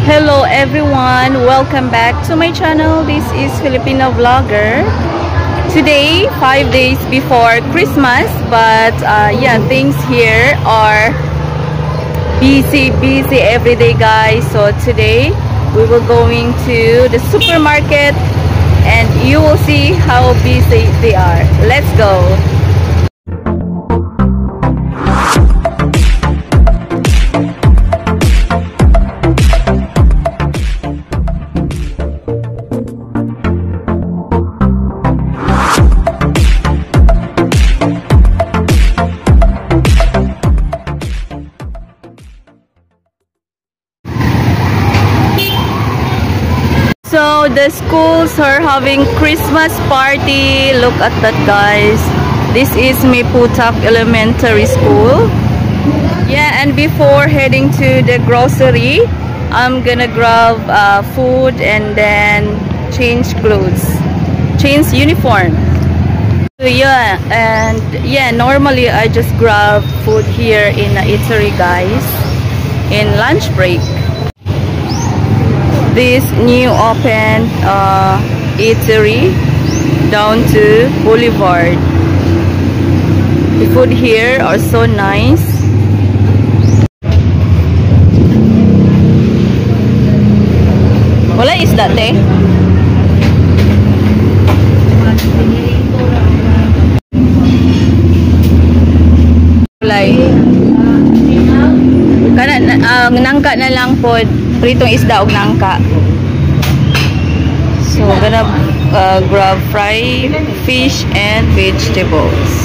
Hello everyone, welcome back to my channel. This is Filipino Vlogger. Today, 5 days before Christmas, but yeah, things here are busy every day, guys. So today we will going to the supermarket and you will see how busy they are. Let's go. So the schools are having Christmas party. Look at that, guys. This is Miputak Elementary School. Yeah, and before heading to the grocery, I'm gonna grab food and then change clothes, change uniform. So yeah, and yeah, normally I just grab food here in the eatery, guys, in lunch break. This new open eatery down to Boulevard. The food here are so nice. Wala is that eh? Walay. Kana nangka na lang po. Pritong isda og nangka. So we're gonna grab fried fish and vegetables.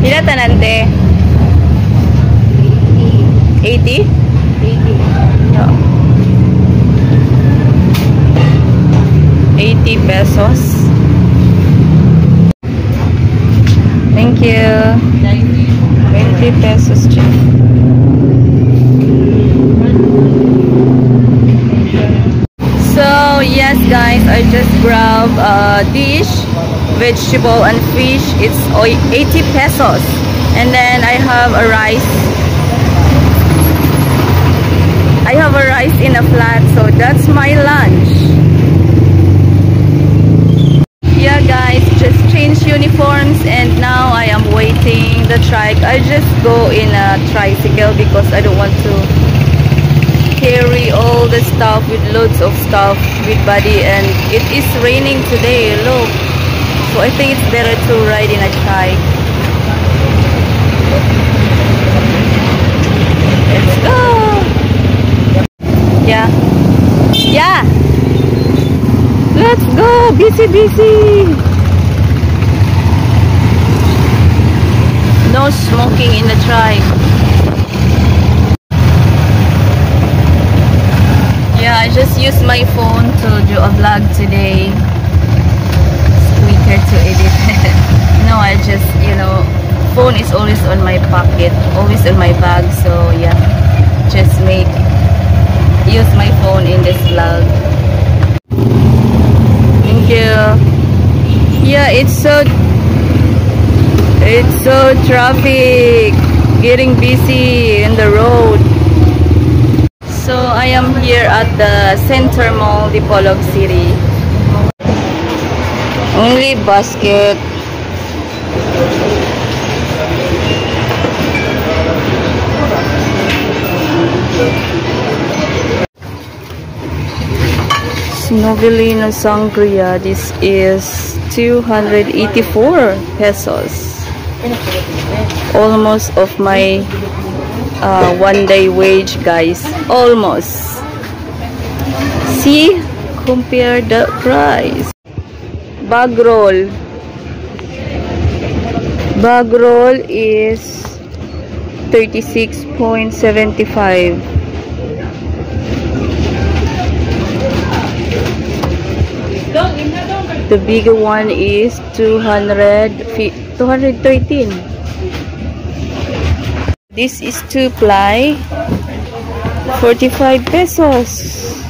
Pila tanante? 80? 80. No. 80 pesos. Thank you. 20 pesos cheap. So yes, guys, I just grabbed a dish, vegetable and fish. It's 80 pesos. And then I have a rice. I have a rice in a flat, so that's my lunch. Yeah, guys, just changed uniforms and now I am waiting the trike. I just go in a tricycle because I don't want to carry all the stuff with loads of stuff with body, and it is raining today, look. So I think it's better to ride in a trike. Let's go. Yeah. Yeah. Let's go, busy. No smoking in the trike. Yeah, I just used my phone to do a vlog today. It's quicker to edit. No, I just, phone is always on my pocket, always in my bag. So yeah, just use my phone in this vlog. Yeah, it's so traffic, getting busy in the road. So I am here at the Center Mall, Dipolog City. Only basket. Novelino Sangria. This is 284 pesos. Almost of my one-day wage, guys. Almost. See? Compare the price. Bag roll. Bag roll is 36.75. The bigger one is 213. This is 2-ply, 45 pesos.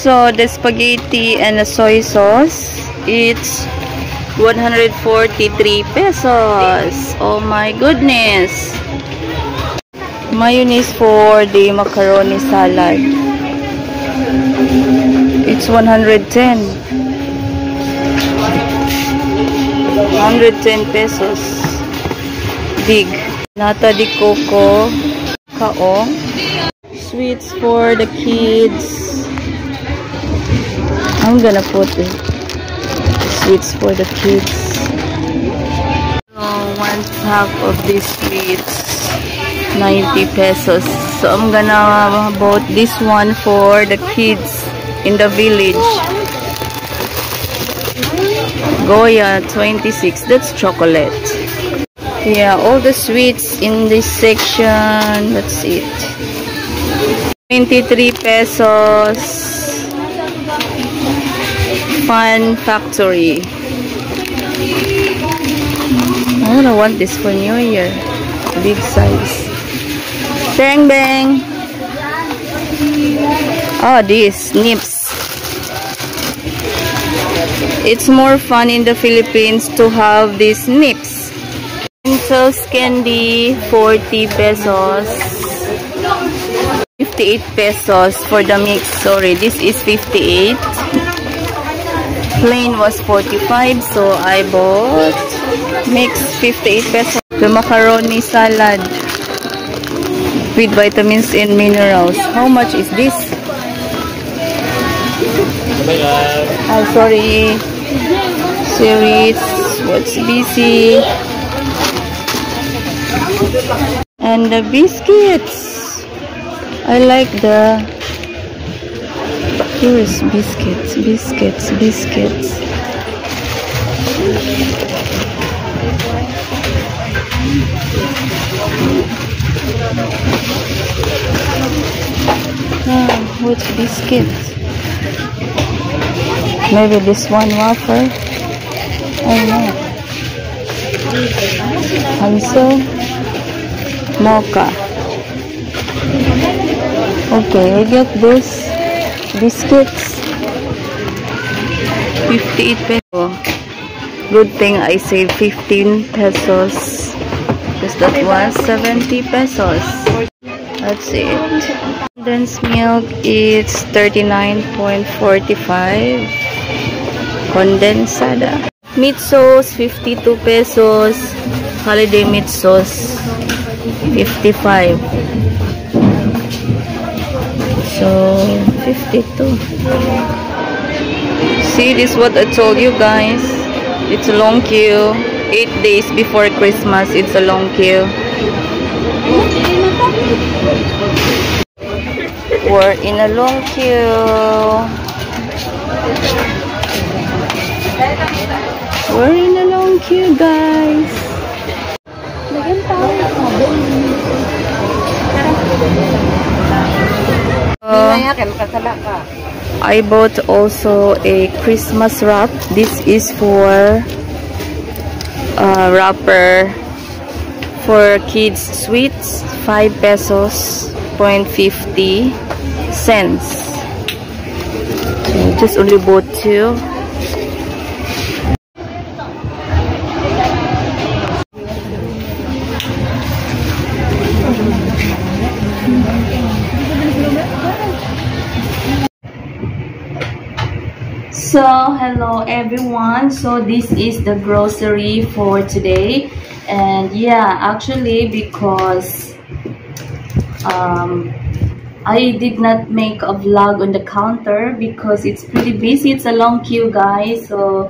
So the spaghetti and the soy sauce, it's 143 pesos. Oh my goodness. Mayonnaise for the macaroni salad, it's 110 pesos. Big. Nata de coco, kaong. Sweets for the kids. I'm gonna put it. Sweets for the kids. So one pack of these sweets, 90 pesos. So I'm gonna bought this one for the kids in the village. Goya 26, that's chocolate. Yeah, all the sweets in this section, that's it. 23 pesos. Fun Factory. I don't want this for New Year. Big size. Bang bang. Oh, this Nips. It's more fun in the Philippines to have these Nips. Mentos candy, 40 pesos. 58 pesos for the mix. Sorry, this is 58. Plain was 45, so I bought mix 58 pesos. The macaroni salad with vitamins and minerals. How much is this? Oh, sorry. Series. What's busy? And the biscuits. I like the here's biscuits. Which biscuits? Maybe this one wafer. I don't know. Hansel mocha. Okay, I get this biscuits. 58 pesos. Good thing I saved 15 pesos. Because that was 70 pesos. That's it. Condensed milk is 39.45. Condensada. Meat sauce 52 pesos. Holiday meat sauce 55. So 52. See, this is what I told you guys. It's a long queue. 8 days before Christmas, it's a long queue. We're in a long queue. We're in a long queue, guys. I bought also a Christmas wrap. This is for wrapper for kids sweets, 5 pesos, 0.50 cents. So just only bought 2. So hello everyone, so this is the grocery for today. And yeah, actually because I did not make a vlog on the counter because it's pretty busy. It's a long queue, guys, so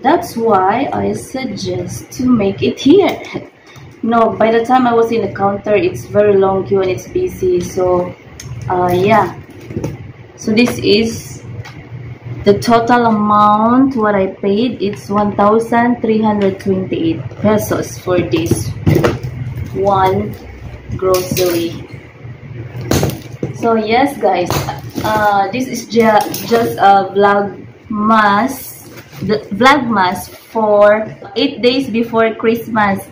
that's why I suggest to make it here. No, by the time I was in the counter, it's very long queue and it's busy. So yeah, so this is the total amount what I paid. It's 1,328 pesos for this one grocery. So yes, guys, this is just a vlogmas for 8 days before Christmas.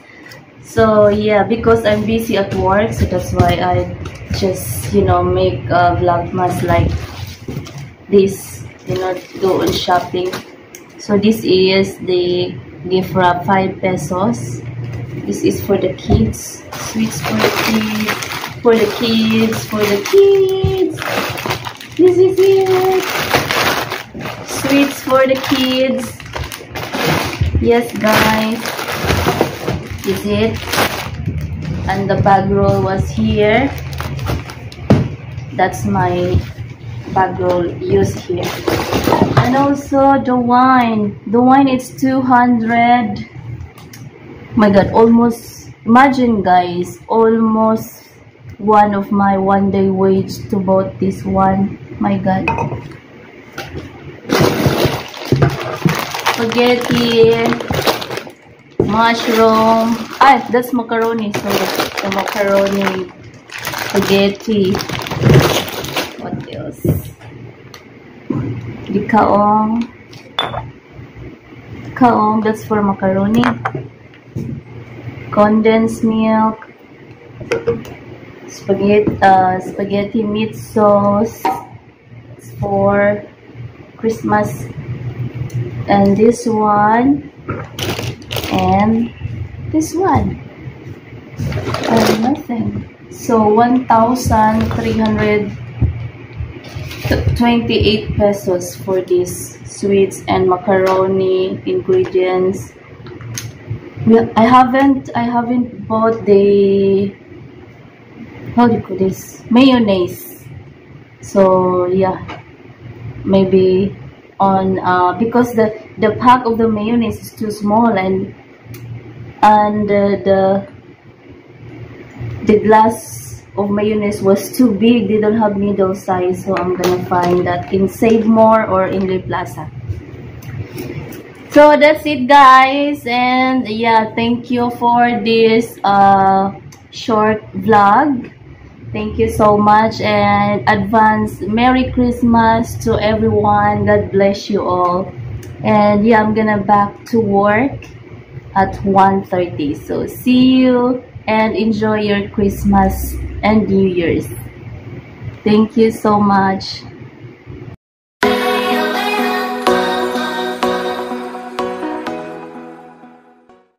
So yeah, because I'm busy at work, so that's why I just, you know, make a vlogmas like this, go on shopping. So this is the gift wrap, 5 pesos. This is for the kids, sweets for the kids, for the kids, for the kids. This is it, sweets for the kids. Yes guys, this is it. And the bag roll was here. That's my bag roll used here. And also the wine is 200. My god, almost, imagine guys, almost one of my one-day wage to bought this one. My god. Spaghetti, mushroom, that's macaroni, so the macaroni, spaghetti. What else? The kaong, that's for macaroni. Condensed milk, spaghetti meat sauce, it's for Christmas. And this one, and this one, and nothing. So 1,328 pesos for these sweets and macaroni ingredients. I haven't bought the, how do you call this, mayonnaise. So yeah, maybe on because the pack of the mayonnaise is too small, and the glass of mayonnaise was too big. They don't have middle size, so I'm gonna find that in Save More or in Le Plaza. So that's it guys, and yeah, thank you for this short vlog. Thank you so much, and advance Merry Christmas to everyone. God bless you all. And yeah, I'm gonna back to work at 1:30. So see you and enjoy your Christmas and New Year's. Thank you so much.